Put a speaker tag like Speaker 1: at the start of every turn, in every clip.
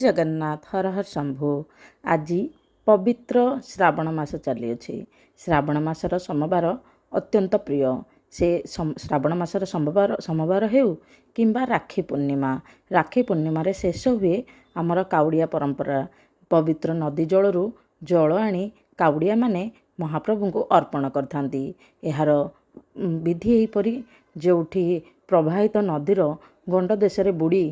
Speaker 1: ଜଗନ୍ନାଥ ହର ହର ଶମ୍ଭୁ। ଆଜି ପବିତ୍ର ଶ୍ରାବଣ ମାସ ଚାଲିଅଛି। ଶ୍ରାବଣ ମାସର ସୋମବାର ଅତ୍ୟନ୍ତ ପ୍ରିୟ। ସେ ଶ୍ରାବଣ ମାସର ସୋମବାର ହେଉ କିମ୍ବା ରାକ୍ଷୀ ପୂର୍ଣ୍ଣିମା। ରାକ୍ଷୀ ପୂର୍ଣ୍ଣିମାରେ ଶେଷ ହୁଏ ଆମର କାଉଡ଼ିଆ ପରମ୍ପରା। ପବିତ୍ର ନଦୀ ଜଳରୁ ଜଳ ଆଣି କାଉଡ଼ିଆମାନେ ମହାପ୍ରଭୁଙ୍କୁ ଅର୍ପଣ କରିଥାନ୍ତି। ଏହାର ବିଧି ଏହିପରି, ଯେଉଁଠି ପ୍ରବାହିତ ନଦୀର ଗଣ୍ଡ ଦେଶରେ ବୁଡ଼ି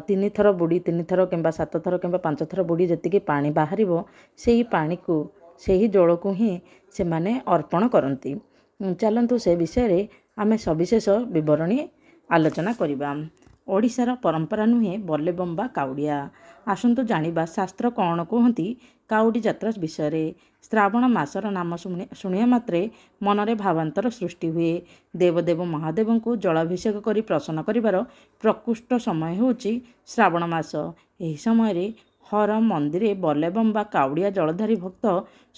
Speaker 1: ତିନିଥର କିମ୍ବା 7 ଥର କିମ୍ବା 5 ଥର ବୁଡ଼ି ଯେତିକି ପାଣି ବାହାରିବ, ସେହି ପାଣିକୁ, ସେହି ଜଳକୁ ହିଁ ସେମାନେ ଅର୍ପଣ କରନ୍ତି। ଚାଲନ୍ତୁ ସେ ବିଷୟରେ ଆମେ ସବିଶେଷ ବିବରଣୀ ଆଲୋଚନା କରିବା। ଓଡ଼ିଶାର ପରମ୍ପରା ନୁହେଁ ବଲ୍ଲଭମ୍ ବା କାଉଡ଼ିଆ। ଆସନ୍ତୁ ଜାଣିବା ଶାସ୍ତ୍ର କ'ଣ କୁହନ୍ତି କାଉଡ଼ି ଯାତ୍ରା ବିଷୟରେ। ଶ୍ରାବଣ ମାସର ନାମ ଶୁଣିବା ମାତ୍ରେ ମନରେ ଭାବାନ୍ତର ସୃଷ୍ଟି ହୁଏ। ଦେବଦେବ ମହାଦେବଙ୍କୁ ଜଳାଭିଷେକ କରି ପ୍ରସନ୍ନ କରିବାର ପ୍ରକୃଷ୍ଟ ସମୟ ହେଉଛି ଶ୍ରାବଣ ମାସ। ଏହି ସମୟରେ ହର ମନ୍ଦିରେ ବଲ୍ଲଭମ୍ ବା କାଉଡ଼ିଆ ଜଳଧାରୀ ଭକ୍ତ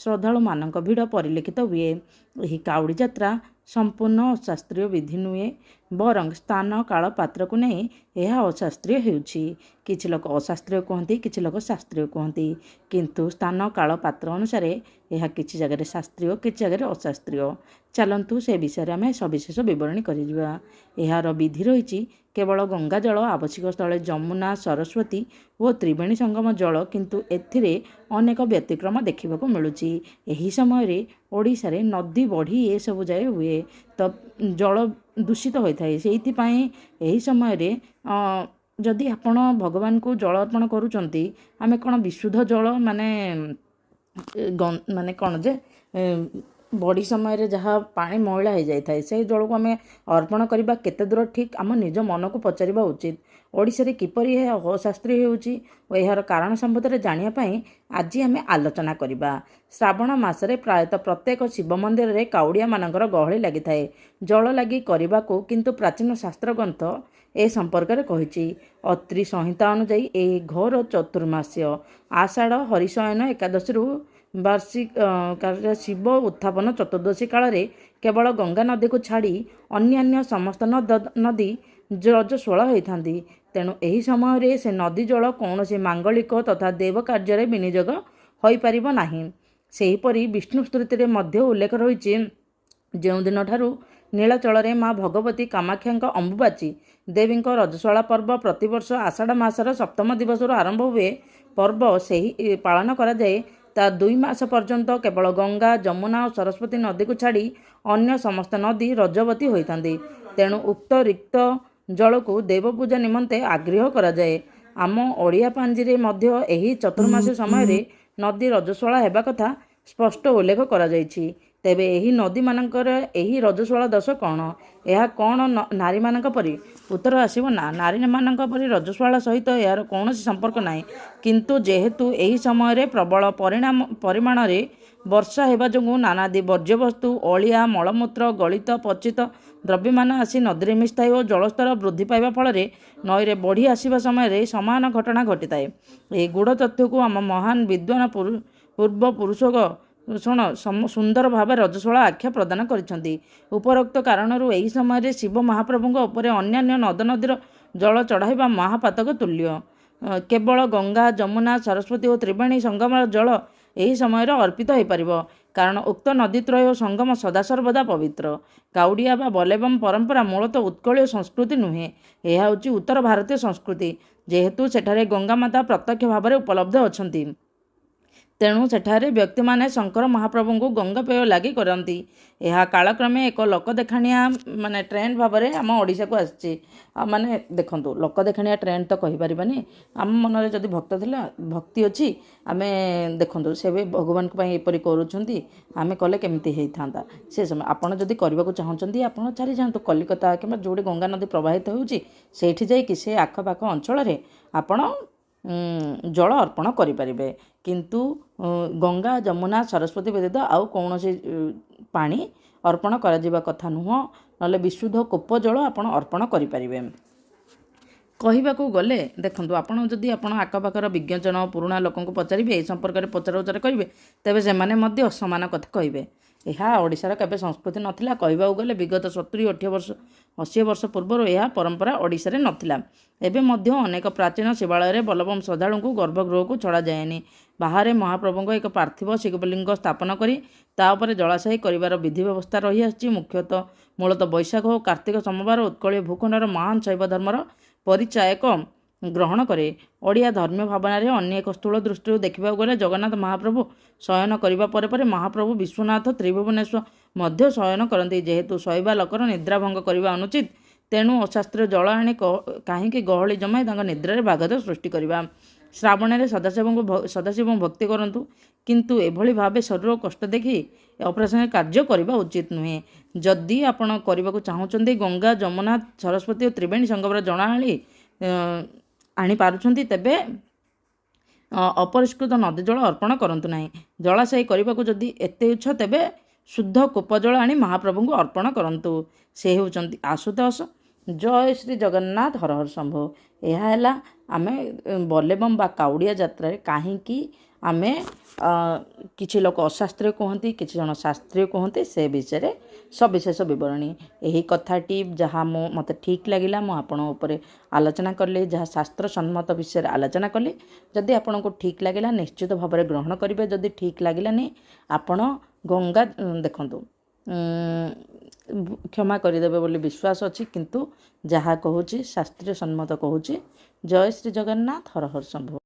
Speaker 1: ଶ୍ରଦ୍ଧାଳୁମାନଙ୍କ ଭିଡ଼ ପରିଲକ୍ଷିତ ହୁଏ। ଏହି କାଉଡ଼ି ଯାତ୍ରା ସମ୍ପୂର୍ଣ୍ଣ ଅଶାସ୍ତ୍ରୀୟ ବିଧି ନୁହେଁ, ବରଂ ସ୍ଥାନ କାଳ ପାତ୍ରକୁ ନେଇ ଏହା ଅଶାସ୍ତ୍ରୀୟ ହେଉଛି। କିଛି ଲୋକ ଅଶାସ୍ତ୍ରୀୟ କୁହନ୍ତି, କିଛି ଲୋକ ଶାସ୍ତ୍ରୀୟ କୁହନ୍ତି, କିନ୍ତୁ ସ୍ଥାନ କାଳ ପାତ୍ର ଅନୁସାରେ ଏହା କିଛି ଜାଗାରେ ଶାସ୍ତ୍ରୀୟ, କିଛି ଜାଗାରେ ଅଶାସ୍ତ୍ରୀୟ। ଚାଲନ୍ତୁ ସେ ବିଷୟରେ ଆମେ ସବିଶେଷ ବିବରଣୀ କରିଯିବା। ଏହାର ବିଧି ରହିଛି କେବଳ ଗଙ୍ଗା ଜଳ ଆବଶ୍ୟକ ସ୍ଥଳେ ଯମୁନା, ସରସ୍ୱତୀ ଓ ତ୍ରିବେଣୀ ସଙ୍ଗମ ଜଳ, କିନ୍ତୁ ଏଥିରେ ଅନେକ ବ୍ୟତିକ୍ରମ ଦେଖିବାକୁ ମିଳୁଛି। ଏହି ସମୟରେ ଓଡ଼ିଶାରେ ନଦୀ ବଢ଼ି ଏସବୁ ଯାଏ ହୁଏ, ତ ଜଳ ଦୂଷିତ ହୋଇଥାଏ। ସେଇଥିପାଇଁ ଏହି ସମୟରେ ଯଦି ଆପଣ ଭଗବାନଙ୍କୁ ଜଳ ଅର୍ପଣ କରୁଛନ୍ତି, ଆମେ କ'ଣ ବିଶୁଦ୍ଧ ଜଳ ମାନେ କ'ଣ ଯେ ବଡ଼ି ସମୟରେ ଯାହା ପାଣି ମଇଳା ହୋଇଯାଇଥାଏ, ସେହି ଜଳକୁ ଆମେ ଅର୍ପଣ କରିବା କେତେ ଦୂର ଠିକ୍, ଆମ ନିଜ ମନକୁ ପଚାରିବା ଉଚିତ। ଓଡ଼ିଶାରେ କିପରି ଏହା ଅଶାସ୍ତ୍ରୀୟ ହେଉଛି ଓ ଏହାର କାରଣ ସମ୍ବନ୍ଧରେ ଜାଣିବା ପାଇଁ ଆଜି ଆମେ ଆଲୋଚନା କରିବା। ଶ୍ରାବଣ ମାସରେ ପ୍ରାୟତଃ ପ୍ରତ୍ୟେକ ଶିବ ମନ୍ଦିରରେ କାଉଡ଼ିଆମାନଙ୍କର ଗହଳି ଲାଗିଥାଏ ଜଳ ଲାଗି କରିବାକୁ, କିନ୍ତୁ ପ୍ରାଚୀନ ଶାସ୍ତ୍ର ଗ୍ରନ୍ଥ ଏ ସମ୍ପର୍କରେ କହିଛି। ଅତ୍ରି ସଂହିତା ଅନୁଯାୟୀ ଏହି ଘୋର ଚତୁର୍ମାସ୍ୟ ଆଷାଢ଼ ହରିଶୟନ ଏକାଦଶୀରୁ ଶିବ ଉତ୍ଥାପନ ଚତୁର୍ଦ୍ଦଶୀ କାଳରେ କେବଳ ଗଙ୍ଗା ନଦୀକୁ ଛାଡ଼ି ଅନ୍ୟାନ୍ୟ ସମସ୍ତ ନଦୀ ରଜସ୍ୱଳା ହୋଇଥାନ୍ତି। ତେଣୁ ଏହି ସମୟରେ ସେ ନଦୀ ଜଳ କୌଣସି ମାଙ୍ଗଳିକ ତଥା ଦେବ କାର୍ଯ୍ୟରେ ବିନିଯୋଗ ହୋଇପାରିବ ନାହିଁ। ସେହିପରି ବିଷ୍ଣୁ ସ୍ତୁତିରେ ମଧ୍ୟ ଉଲ୍ଲେଖ ରହିଛି, ଯେଉଁଦିନଠାରୁ ନୀଳାଚଳରେ ମା ଭଗବତୀ କାମାକ୍ଷାଙ୍କ ଅମ୍ବୁବାଚୀ ଦେବୀଙ୍କ ରଜସ୍ୱଳା ପର୍ବ ପ୍ରତିବର୍ଷ ଆଷାଢ଼ ମାସର ସପ୍ତମ ଦିବସରୁ ଆରମ୍ଭ ହୁଏ। ପର୍ବ ସେହି ପାଳନ କରାଯାଏ। ତା 2 ମାସ ପର୍ଯ୍ୟନ୍ତ କେବଳ ଗଙ୍ଗା, ଯମୁନା ଓ ସରସ୍ୱତୀ ନଦୀକୁ ଛାଡ଼ି ଅନ୍ୟ ସମସ୍ତ ନଦୀ ରଜବତୀ ହୋଇଥାନ୍ତି। ତେଣୁ ଉକ୍ତ ରିକ୍ତ ଜଳକୁ ଦେବପୂଜା ନିମନ୍ତେ ଆଗ୍ରହ କରାଯାଏ। ଆମ ଓଡ଼ିଆ ପାଞ୍ଜିରେ ମଧ୍ୟ ଏହି ଚତୁର୍ମାସ ସମୟରେ ନଦୀ ରଜସ୍ୱଳା ହେବା କଥା ସ୍ପଷ୍ଟ ଉଲ୍ଲେଖ କରାଯାଇଛି। ତେବେ ଏହି ନଦୀମାନଙ୍କର ଏହି ରଜସ୍ୱଳା ଦୋଷ କ'ଣ? ଏହା କ'ଣ ନାରୀମାନଙ୍କ ପରି? ଉତ୍ତର ଆସିବ ନା, ନାରୀମାନଙ୍କ ପରି ରଜସ୍ୱଳା ସହିତ ଏହାର କୌଣସି ସମ୍ପର୍କ ନାହିଁ। କିନ୍ତୁ ଯେହେତୁ ଏହି ସମୟରେ ପ୍ରବଳ ପରିମାଣରେ ବର୍ଷା ହେବା ଯୋଗୁଁ ନାନାଦି ବର୍ଜ୍ୟବସ୍ତୁ, ଅଳିଆ, ମଳମୂତ୍ର, ଗଳିତ ପଚିତ ଦ୍ରବ୍ୟମାନ ଆସି ନଦୀରେ ମିଶିଥାଏ ଓ ଜଳସ୍ତର ବୃଦ୍ଧି ପାଇବା ଫଳରେ ନଈରେ ବଢ଼ି ଆସିବା ସମୟରେ ସମାନ ଘଟଣା ଘଟିଥାଏ। ଏହି ଗୂଢ଼ ତଥ୍ୟକୁ ଆମ ମହାନ ବିଦ୍ୱାନ ପୂର୍ବ ପୁରୁଷୋଗ ସୁନ୍ଦର ଭାବେ ରଜସ୍ୱଳା ଆଖ୍ୟା ପ୍ରଦାନ କରିଛନ୍ତି। ଉପରୋକ୍ତ କାରଣରୁ ଏହି ସମୟରେ ଶିବ ମହାପ୍ରଭୁଙ୍କ ଉପରେ ଅନ୍ୟାନ୍ୟ ନଦ ନଦୀର ଜଳ ଚଢ଼ାଇବା ମହାପାତକ ତୁଲ୍ୟ। କେବଳ ଗଙ୍ଗା, ଯମୁନା, ସରସ୍ୱତୀ ଓ ତ୍ରିବେଣୀ ସଙ୍ଗମର ଜଳ ଏହି ସମୟରେ ଅର୍ପିତ ହୋଇପାରିବ, କାରଣ ଉକ୍ତ ନଦୀତ୍ରୟ ଓ ସଙ୍ଗମ ସଦାସର୍ବଦା ପବିତ୍ର। କାଉଡ଼ିଆ ବା ବଲ୍ଲଭମ୍ ପରମ୍ପରା ମୂଳତଃ ଉତ୍କଳୀୟ ସଂସ୍କୃତି ନୁହେଁ, ଏହା ହେଉଛି ଉତ୍ତର ଭାରତୀୟ ସଂସ୍କୃତି। ଯେହେତୁ ସେଠାରେ ଗଙ୍ଗାମାତା ପ୍ରତ୍ୟକ୍ଷ ଭାବରେ ଉପଲବ୍ଧ ଅଛନ୍ତି, ତେଣୁ ସେଠାରେ ବ୍ୟକ୍ତିମାନେ ଶଙ୍କର ମହାପ୍ରଭୁଙ୍କୁ ଗଙ୍ଗାପେୟ ଲାଗି କରନ୍ତି। ଏହା କାଳକ୍ରମେ ଏକ ଲୋକଦେଖାଣିଆ ଟ୍ରେଣ୍ଡ ଭାବରେ ଆମ ଓଡ଼ିଶାକୁ ଆସିଛି। ଦେଖନ୍ତୁ, ଲୋକଦେଖାଣିଆ ଟ୍ରେଣ୍ଡ ତ କହିପାରିବାନି। ଆମ ମନରେ ଯଦି ଭକ୍ତି ଅଛି, ଆମେ ଦେଖନ୍ତୁ ସେ ବି ଭଗବାନଙ୍କ ପାଇଁ ଏପରି କରୁଛନ୍ତି, ଆମେ କଲେ କେମିତି ହେଇଥାନ୍ତା। ସେ ସମୟ ଆପଣ ଯଦି କରିବାକୁ ଚାହୁଁଛନ୍ତି, ଆପଣ ଚାଲିଯାଆନ୍ତୁ କଲିକତା କିମ୍ବା ଯେଉଁଠି ଗଙ୍ଗା ନଦୀ ପ୍ରବାହିତ ହେଉଛି, ସେଇଠି ଯାଇକି ସେ ଆଖପାଖ ଅଞ୍ଚଳରେ ଆପଣ ଜଳ ଅର୍ପଣ କରିପାରିବେ। କିନ୍ତୁ ଗଙ୍ଗା, ଯମୁନା, ସରସ୍ୱତୀ ବ୍ୟତୀତ ଆଉ କୌଣସି ପାଣି ଅର୍ପଣ କରାଯିବା କଥା ନୁହଁ, ନହେଲେ ବିଶୁଦ୍ଧ କୂପ ଜଳ ଆପଣ ଅର୍ପଣ କରିପାରିବେ। କହିବାକୁ ଗଲେ ଦେଖନ୍ତୁ, ଆପଣ ଯଦି ଆଖପାଖର ବିଜ୍ଞଜନ ପୁରୁଣା ଲୋକଙ୍କୁ ପଚାରିବେ, ଏ ସମ୍ପର୍କରେ ପଚରାଉଚରା କରିବେ, ତେବେ ସେମାନେ ମଧ୍ୟ ସମାନ କଥା କହିବେ। ଏହା ଓଡ଼ିଶାର କେବେ ସଂସ୍କୃତି ନଥିଲା। କହିବାକୁ ଗଲେ ବିଗତ 70-80 ବର୍ଷ ପୂର୍ବରୁ ଏହା ପରମ୍ପରା ଓଡ଼ିଶାରେ ନଥିଲା। ଏବେ ମଧ୍ୟ ଅନେକ ପ୍ରାଚୀନ ଶିବାଳୟରେ ବଲବମ୍ ଶ୍ରଦ୍ଧାଳୁଙ୍କୁ ଗର୍ଭଗୃହକୁ ଛଡ଼ାଯାଏନି। ବାହାରେ ମହାପ୍ରଭୁଙ୍କ ଏକ ପାର୍ଥିବ ଶିବଲିଙ୍ଗ ସ୍ଥାପନ କରି ତା ଉପରେ ଜଳାଶାୟୀ କରିବାର ବିଧି ବ୍ୟବସ୍ଥା ରହିଆସିଛି। ମୂଳତଃ ବୈଶାଖ ଓ କାର୍ତ୍ତିକ ସୋମବାର ଉତ୍କଳୀୟ ଭୂଖଣ୍ଡର ମହାନ ଶୈବ ଧର୍ମର ପରିଚାୟକ ଗ୍ରହଣ କରେ। ଓଡ଼ିଆ ଧର୍ମୀୟ ଭାବନାରେ ଅନ୍ୟ ଏକ ସ୍ଥୂଳ ଦୃଷ୍ଟିରୁ ଦେଖିବାକୁ ଗଲେ ଜଗନ୍ନାଥ ମହାପ୍ରଭୁ ଶୟନ କରିବା ପରେ ପରେ ମହାପ୍ରଭୁ ବିଶ୍ୱନାଥ ତ୍ରିଭୁବନେଶ୍ୱର ମଧ୍ୟ ଶୟନ କରନ୍ତି। ଯେହେତୁ ଶୋଇବା ଲୋକର ନିଦ୍ରା ଭଙ୍ଗ କରିବା ଅନୁଚିତ, ତେଣୁ ଅଶାସ୍ତ୍ରୀୟ ଜଳ ଆଣି କାହିଁକି ଗହଳି ଜମାଇ ତାଙ୍କ ନିଦ୍ରାରେ ବାଘାତ ସୃଷ୍ଟି କରିବା। ଶ୍ରାବଣରେ ସଦାଶିବଙ୍କୁ ଭକ୍ତି କରନ୍ତୁ, କିନ୍ତୁ ଏଭଳି ଭାବେ ଶରୀର କଷ୍ଟ ଦେଖି ଅପ୍ରାସଙ୍ଗିକ କାର୍ଯ୍ୟ କରିବା ଉଚିତ ନୁହେଁ। ଯଦି ଆପଣ କରିବାକୁ ଚାହୁଁଛନ୍ତି ଗଙ୍ଗା, ଯମୁନା, ସରସ୍ୱତୀ ଓ ତ୍ରିବେଣୀ ସଙ୍ଗମର ଜଳାଶୟ ଆଣିପାରୁଛନ୍ତି, ତେବେ ଅପରିଷ୍କୃତ ନଦୀ ଜଳ ଅର୍ପଣ କରନ୍ତୁ ନାହିଁ। ଜଳାଶୟ କରିବାକୁ ଯଦି ଏତେ ଇଚ୍ଛା, ତେବେ ଶୁଦ୍ଧ କୂପ ଜଳ ଆଣି ମହାପ୍ରଭୁଙ୍କୁ ଅର୍ପଣ କରନ୍ତୁ। ସେ ହେଉଛନ୍ତି ଆଶୁତୋଷ। ଜୟ ଶ୍ରୀ ଜଗନ୍ନାଥ, ହର ହର ଶମ୍ଭୁ। ଏହା ହେଲା ଆମେ ବଲେବମ୍ ବା କାଉଡ଼ିଆ ଯାତ୍ରାରେ କାହିଁକି ଆମେ କିଛି ଲୋକ ଅଶାସ୍ତ୍ରୀୟ କୁହନ୍ତି, କିଛି ଜଣ ଶାସ୍ତ୍ରୀୟ କୁହନ୍ତି, ସେ ବିଷୟରେ ସବିଶେଷ ବିବରଣୀ। ଏହି କଥାଟି ଯାହା ମୋତେ ଠିକ୍ ଲାଗିଲା ମୁଁ ଆପଣଙ୍କ ଉପରେ ଆଲୋଚନା କଲି, ଯାହା ଶାସ୍ତ୍ର ସମ୍ମତ ବିଷୟରେ ଆଲୋଚନା କଲି। ଯଦି ଆପଣଙ୍କୁ ଠିକ୍ ଲାଗିଲା ନିଶ୍ଚିତ ଭାବରେ ଗ୍ରହଣ କରିବେ। ଯଦି ଠିକ୍ ଲାଗିଲାନି ଆପଣ ଗଙ୍ଗା ଦେଖନ୍ତୁ, କ୍ଷମା କରିଦେବେ ବୋଲି ବିଶ୍ୱାସ ଅଛି, କିନ୍ତୁ ଯାହା କହୁଛି ଶାସ୍ତ୍ରୀୟ ସମ୍ମତ କହୁଛି। ଜୟ ଶ୍ରୀ ଜଗନ୍ନାଥ, ହର ହର ଶମ୍ଭୁ।